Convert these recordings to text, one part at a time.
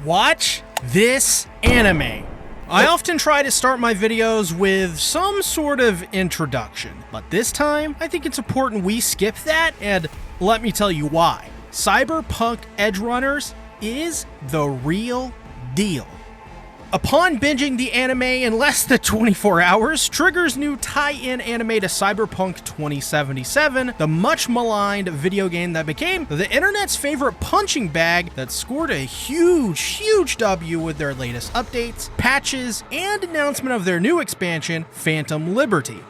Watch this anime. I often try to start my videos with some sort of introduction, but this time I think it's important we skip that, and let me tell you why. Cyberpunk Edgerunners is the real deal. Upon binging the anime in less than 24 hours, Trigger's new tie-in anime to Cyberpunk 2077, the much maligned video game that became the internet's favorite punching bag that scored a huge W with their latest updates, patches, and announcement of their new expansion, Phantom Liberty.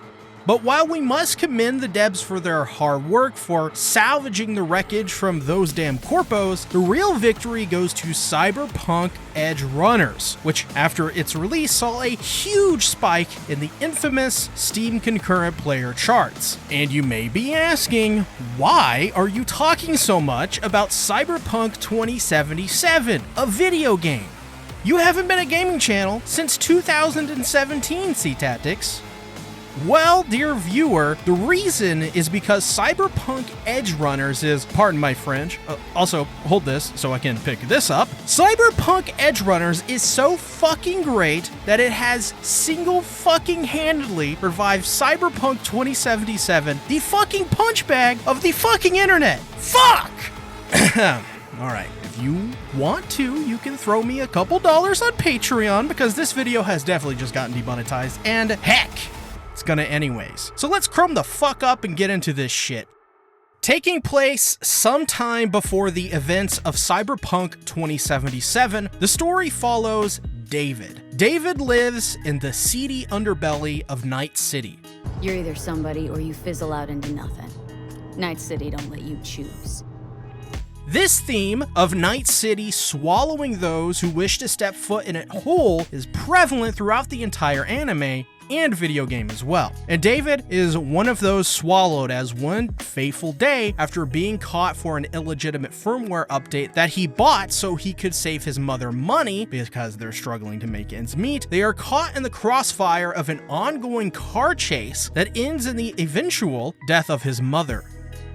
But while we must commend the devs for their hard work for salvaging the wreckage from those damn corpos, the real victory goes to Cyberpunk Edgerunners, which after its release saw a huge spike in the infamous Steam concurrent player charts. And you may be asking, why are you talking so much about Cyberpunk 2077, a video game? You haven't been a gaming channel since 2017, SeaTactics. Well, dear viewer, the reason is because Cyberpunk Edgerunners is, pardon my French, also hold this so I can pick this up. Cyberpunk Edgerunners is so fucking great that it has single-fucking-handedly revived Cyberpunk 2077, the fucking punch bag of the fucking internet. Fuck! Alright, if you want to, you can throw me a couple dollars on Patreon because this video has definitely just gotten demonetized, and heck, it's gonna anyways. So let's chrome the fuck up and get into this shit. Taking place sometime before the events of Cyberpunk 2077, the story follows David. David lives in the seedy underbelly of Night City. You're either somebody or you fizzle out into nothing. Night City don't let you choose. This theme of Night City swallowing those who wish to step foot in it whole is prevalent throughout the entire anime and video game as well. And David is one of those swallowed as one fateful day after being caught for an illegitimate firmware update that he bought so he could save his mother money because they're struggling to make ends meet. They are caught in the crossfire of an ongoing car chase that ends in the eventual death of his mother.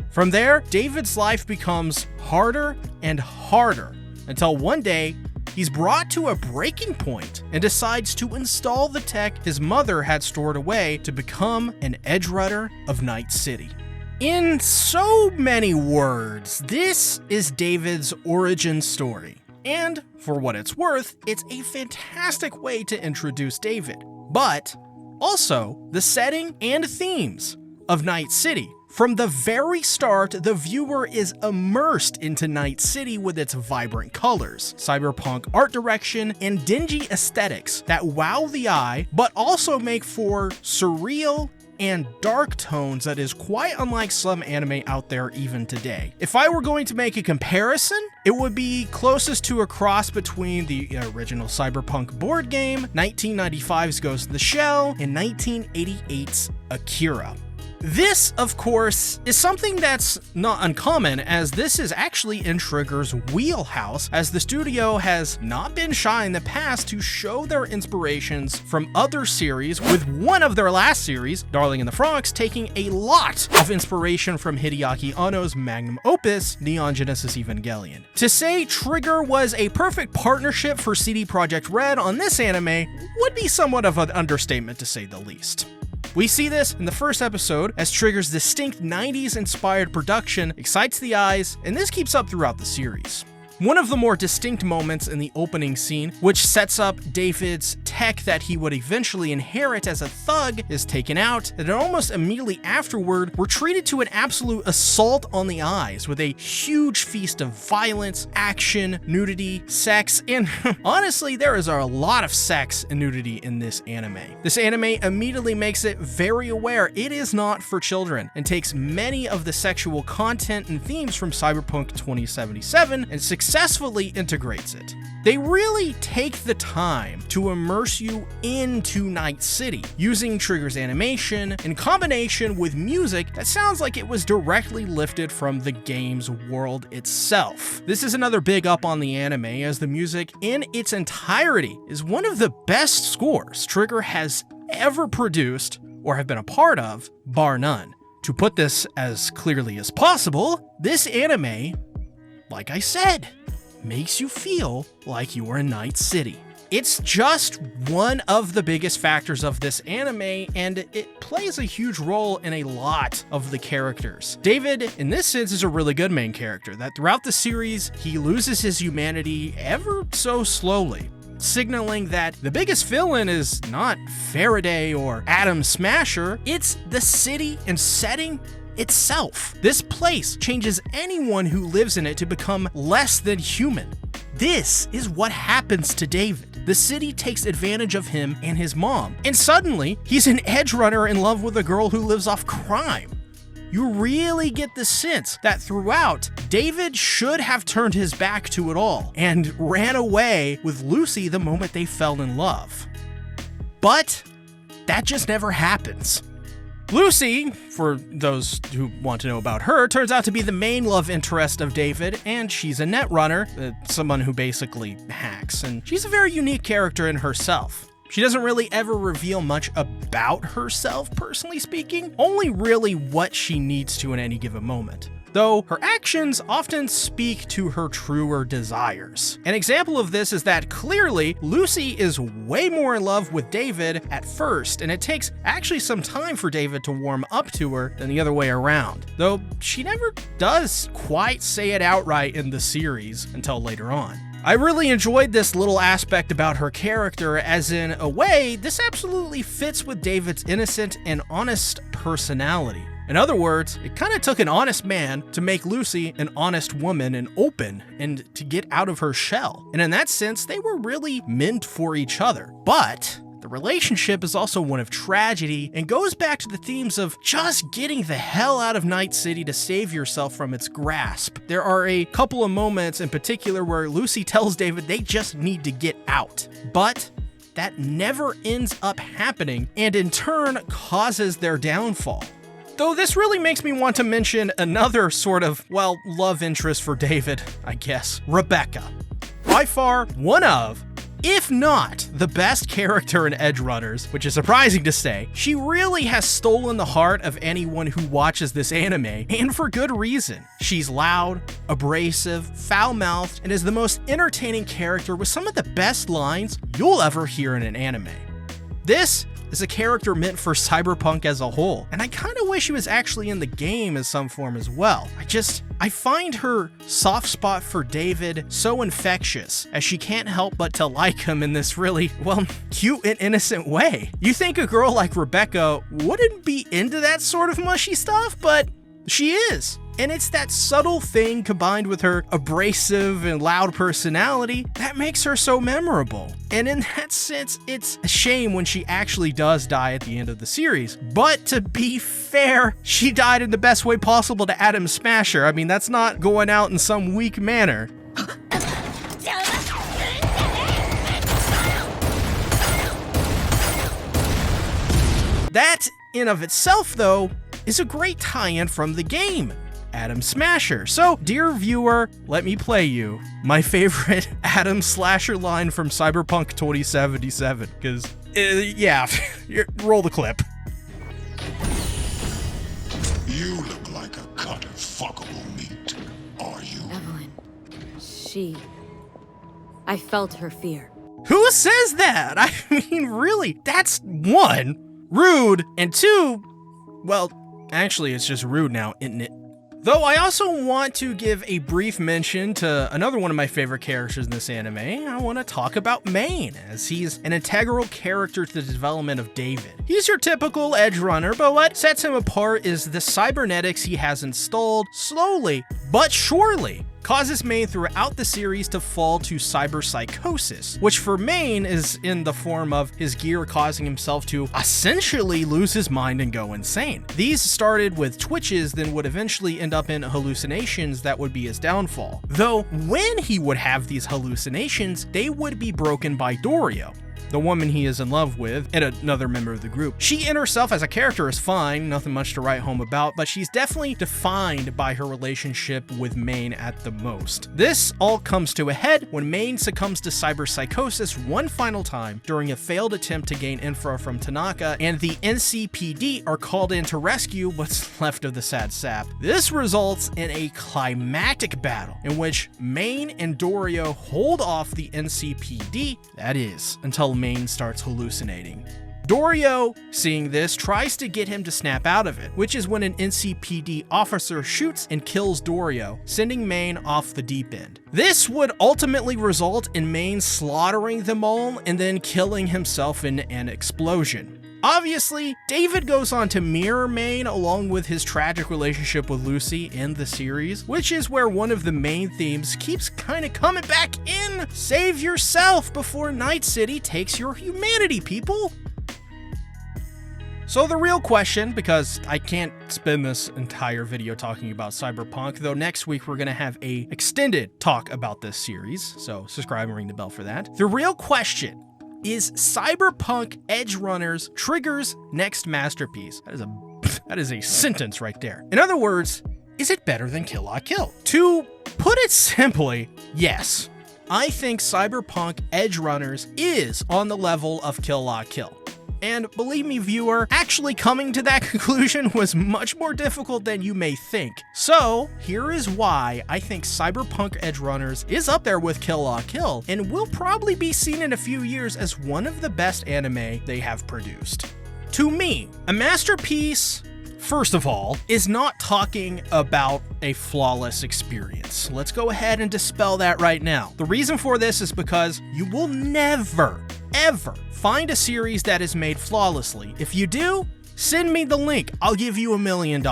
From there, David's life becomes harder and harder until one day he's brought to a breaking point and decides to install the tech his mother had stored away to become an edgerunner of Night City. In so many words, this is David's origin story. And for what it's worth, it's a fantastic way to introduce David, but also the setting and themes of Night City. From the very start, the viewer is immersed into Night City with its vibrant colors, cyberpunk art direction, and dingy aesthetics that wow the eye, but also make for surreal and dark tones that is quite unlike some anime out there even today. If I were going to make a comparison, it would be closest to a cross between the original Cyberpunk board game, 1995's Ghost in the Shell, and 1988's Akira. This, of course, is something that's not uncommon, as this is actually in Trigger's wheelhouse, as the studio has not been shy in the past to show their inspirations from other series, with one of their last series, Darling in the Franxx, taking a lot of inspiration from Hideaki Anno's magnum opus, Neon Genesis Evangelion. To say Trigger was a perfect partnership for CD Projekt Red on this anime would be somewhat of an understatement to say the least. We see this in the first episode as Trigger's distinct 90s-inspired production excites the eyes, and this keeps up throughout the series. One of the more distinct moments in the opening scene, which sets up David's tech that he would eventually inherit as a thug, is taken out, and almost immediately afterward, we're treated to an absolute assault on the eyes with a huge feast of violence, action, nudity, sex, and honestly, there is a lot of sex and nudity in this anime. This anime immediately makes it very aware it is not for children, and takes many of the sexual content and themes from Cyberpunk 2077 and successfully integrates it. They really take the time to immerse you into Night City, using Trigger's animation in combination with music that sounds like it was directly lifted from the game's world itself. This is another big up on the anime, as the music in its entirety is one of the best scores Trigger has ever produced or have been a part of, bar none. To put this as clearly as possible, this anime, like I said, makes you feel like you are in Night City. It's just one of the biggest factors of this anime, and it plays a huge role in a lot of the characters. David, in this sense, is a really good main character, that throughout the series, he loses his humanity ever so slowly, signaling that the biggest villain is not Faraday or Atom Smasher, it's the city and setting itself. This place changes anyone who lives in it to become less than human. This is what happens to David. The city takes advantage of him and his mom, and suddenly he's an edgerunner in love with a girl who lives off crime. You really get the sense that throughout, David should have turned his back to it all and ran away with Lucy the moment they fell in love. But that just never happens. Lucy, for those who want to know about her, turns out to be the main love interest of David, and she's a netrunner, someone who basically hacks, and she's a very unique character in herself. She doesn't really ever reveal much about herself, personally speaking, only really what she needs to in any given moment, though her actions often speak to her truer desires. An example of this is that clearly Lucy is way more in love with David at first, and it takes actually some time for David to warm up to her than the other way around, though she never does quite say it outright in the series until later on. I really enjoyed this little aspect about her character, as in a way, this absolutely fits with David's innocent and honest personality. In other words, it kind of took an honest man to make Lucy an honest woman and open and to get out of her shell. And in that sense, they were really meant for each other. But the relationship is also one of tragedy and goes back to the themes of just getting the hell out of Night City to save yourself from its grasp. There are a couple of moments in particular where Lucy tells David they just need to get out. But that never ends up happening and in turn causes their downfall. Though this really makes me want to mention another sort of, well, love interest for David, I guess. Rebecca. By far one of, if not the best character in Edgerunners, which is surprising to say. She really has stolen the heart of anyone who watches this anime, and for good reason. She's loud, abrasive, foul-mouthed, and is the most entertaining character with some of the best lines you'll ever hear in an anime. This is a character meant for Cyberpunk as a whole, and I kinda wish she was actually in the game in some form as well. I find her soft spot for David so infectious, as she can't help but to like him in this really, well, cute and innocent way. You think a girl like Rebecca wouldn't be into that sort of mushy stuff, but she is. And it's that subtle thing combined with her abrasive and loud personality that makes her so memorable. And in that sense, it's a shame when she actually does die at the end of the series. But to be fair, she died in the best way possible to Atom Smasher. I mean, that's not going out in some weak manner. That, in of itself, though, is a great tie-in from the game, Atom Smasher. So, dear viewer, let me play you my favorite Atom Slasher line from Cyberpunk 2077, because, yeah, roll the clip. You look like a cut of fuckable meat, are you? Evelyn. I felt her fear. Who says that? I mean, really, that's one, rude, and two, well, actually, it's just rude now, isn't it? Though I also want to give a brief mention to another one of my favorite characters in this anime. I want to talk about Maine, as he's an integral character to the development of David. He's your typical edgerunner, but what sets him apart is the cybernetics he has installed slowly but surely causes Maine throughout the series to fall to cyberpsychosis, which for Maine is in the form of his gear causing himself to essentially lose his mind and go insane. These started with twitches, then would eventually end up in hallucinations that would be his downfall. Though when he would have these hallucinations, they would be broken by Dorio. the woman he is in love with, and another member of the group. She in herself as a character is fine, nothing much to write home about, but she's definitely defined by her relationship with Maine at the most. This all comes to a head when Maine succumbs to cyberpsychosis one final time during a failed attempt to gain info from Tanaka, and the NCPD are called in to rescue what's left of the sad sap. This results in a climactic battle in which Maine and Dorio hold off the NCPD, that is, until Maine starts hallucinating. Dorio, seeing this, tries to get him to snap out of it, which is when an NCPD officer shoots and kills Dorio, sending Maine off the deep end. This would ultimately result in Maine slaughtering them all and then killing himself in an explosion. Obviously, David goes on to mirror Maine along with his tragic relationship with Lucy in the series, which is where one of the main themes keeps kind of coming back in. Save yourself before Night City takes your humanity, people. So the real question, because I can't spend this entire video talking about Cyberpunk, though next week we're going to have a extended talk about this series, so subscribe and ring the bell for that. The real question is Cyberpunk Edgerunners Trigger's next masterpiece. That is a sentence right there. In other words, is it better than Kill La Kill? To put it simply, yes. I think Cyberpunk Edgerunners is on the level of Kill La Kill. And believe me, viewer, actually coming to that conclusion was much more difficult than you may think. So here is why I think Cyberpunk Edgerunners is up there with Kill La Kill and will probably be seen in a few years as one of the best anime they have produced. To me, a masterpiece, first of all, is not talking about a flawless experience. Let's go ahead and dispel that right now. The reason for this is because you will never, ever find a series that is made flawlessly. If you do, send me the link. I'll give you $1 million.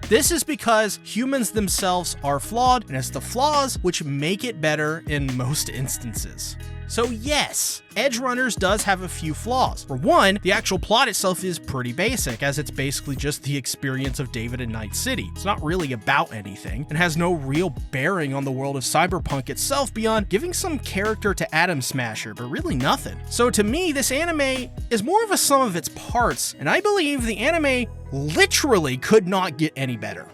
This is because humans themselves are flawed, and it's the flaws which make it better in most instances. So yes, Edgerunners does have a few flaws. For one, the actual plot itself is pretty basic, as it's basically just the experience of David in Night City. It's not really about anything, and has no real bearing on the world of Cyberpunk itself beyond giving some character to Atom Smasher, but really nothing. So to me, this anime is more of a sum of its parts, and I believe the anime literally could not get any better.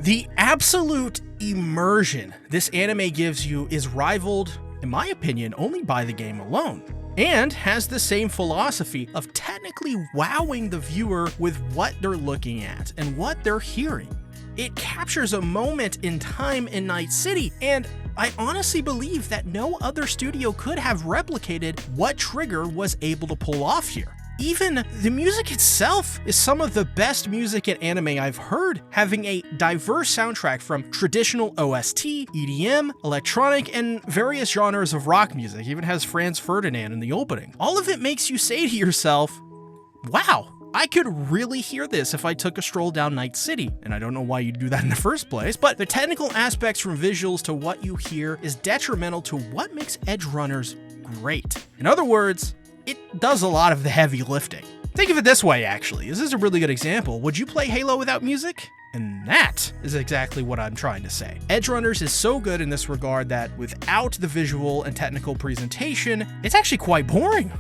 The absolute immersion this anime gives you is rivaled, in my opinion, only by the game alone, and has the same philosophy of technically wowing the viewer with what they're looking at and what they're hearing. It captures a moment in time in Night City, and I honestly believe that no other studio could have replicated what Trigger was able to pull off here. Even the music itself is some of the best music in anime I've heard, having a diverse soundtrack from traditional OST, EDM, electronic, and various genres of rock music. It even has Franz Ferdinand in the opening. All of it makes you say to yourself, wow, I could really hear this if I took a stroll down Night City, and I don't know why you'd do that in the first place, but the technical aspects from visuals to what you hear is detrimental to what makes Edgerunners great. In other words, it does a lot of the heavy lifting. Think of it this way, actually. This is a really good example. Would you play Halo without music? And that is exactly what I'm trying to say. Edgerunners is so good in this regard that without the visual and technical presentation, it's actually quite boring.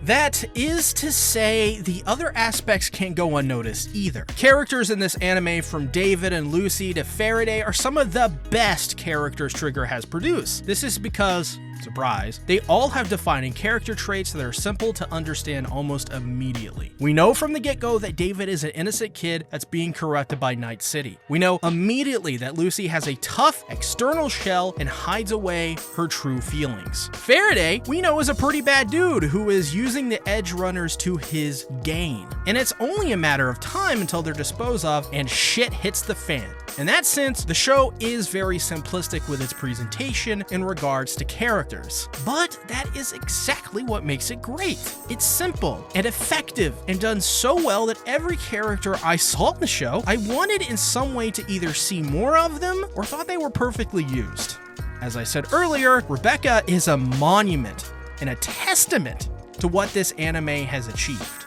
That is to say, the other aspects can't go unnoticed either. Characters in this anime, from David and Lucy to Faraday, are some of the best characters Trigger has produced. This is because, surprise, they all have defining character traits that are simple to understand almost immediately. We know from the get-go that David is an innocent kid that's being corrupted by Night City. We know immediately that Lucy has a tough external shell and hides away her true feelings. Faraday, we know, is a pretty bad dude who is using the Edgerunners to his gain. And it's only a matter of time until they're disposed of and shit hits the fan. In that sense, the show is very simplistic with its presentation in regards to characters. But that is exactly what makes it great. It's simple and effective and done so well that every character I saw in the show, I wanted in some way to either see more of them or thought they were perfectly used. As I said earlier, Rebecca is a monument and a testament to what this anime has achieved.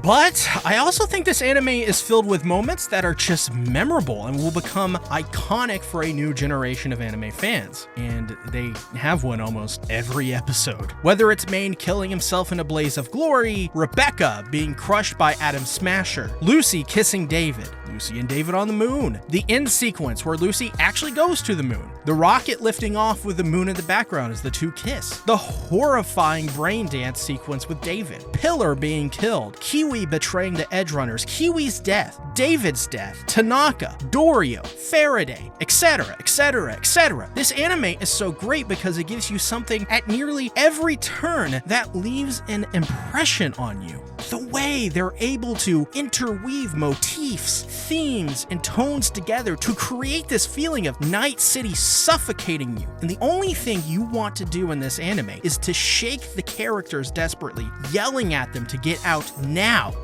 But I also think this anime is filled with moments that are just memorable and will become iconic for a new generation of anime fans. And they have one almost every episode. Whether it's Maine killing himself in a blaze of glory, Rebecca being crushed by Adam Smasher, Lucy kissing David, Lucy and David on the moon, the end sequence where Lucy actually goes to the moon, the rocket lifting off with the moon in the background as the two kiss, the horrifying brain dance sequence with David, Pillar being killed, Kiwi betraying the Edgerunners, Kiwi's death, David's death, Tanaka, Dorio, Faraday, etc., etc., etc. This anime is so great because it gives you something at nearly every turn that leaves an impression on you. The way they're able to interweave motifs, themes, and tones together to create this feeling of Night City suffocating you. And the only thing you want to do in this anime is to shake the characters desperately, yelling at them to get out now.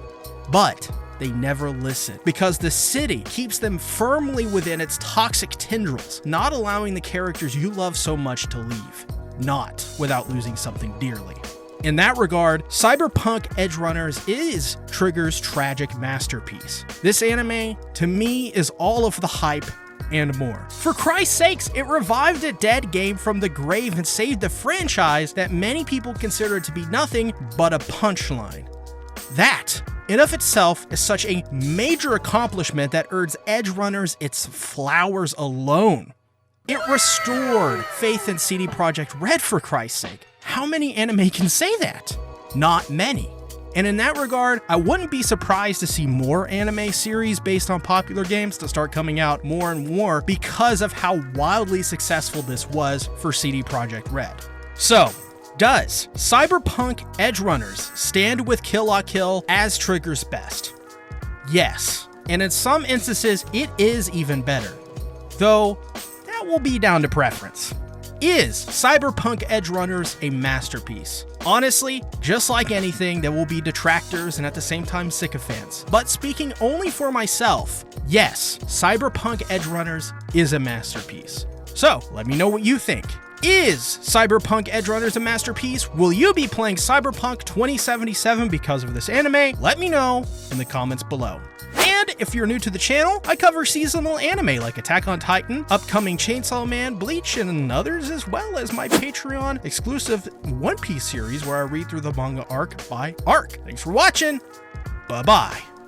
But they never listen because the city keeps them firmly within its toxic tendrils, not allowing the characters you love so much to leave. Not without losing something dearly. In that regard, Cyberpunk Edgerunners is Trigger's tragic masterpiece. This anime, to me, is all of the hype and more. For Christ's sakes, it revived a dead game from the grave and saved the franchise that many people consider to be nothing but a punchline. That, in of itself, is such a major accomplishment that earns Edgerunners its flowers alone. It restored faith in CD Projekt Red, for Christ's sake. How many anime can say that? Not many. And in that regard, I wouldn't be surprised to see more anime series based on popular games to start coming out more and more because of how wildly successful this was for CD Projekt Red. So, does Cyberpunk Edgerunners stand with Kill la Kill as Trigger's best? Yes, and in some instances, it is even better. Though, that will be down to preference. Is Cyberpunk Edgerunners a masterpiece? Honestly, just like anything, there will be detractors and at the same time sycophants. But speaking only for myself, yes, Cyberpunk Edgerunners is a masterpiece. So, let me know what you think. Is Cyberpunk Edgerunners a masterpiece? Will you be playing Cyberpunk 2077 because of this anime? Let me know in the comments below. And if you're new to the channel, I cover seasonal anime like Attack on Titan, upcoming Chainsaw Man, Bleach, and others, as well as my Patreon exclusive One Piece series where I read through the manga arc by arc. Thanks for watching. Bye-bye.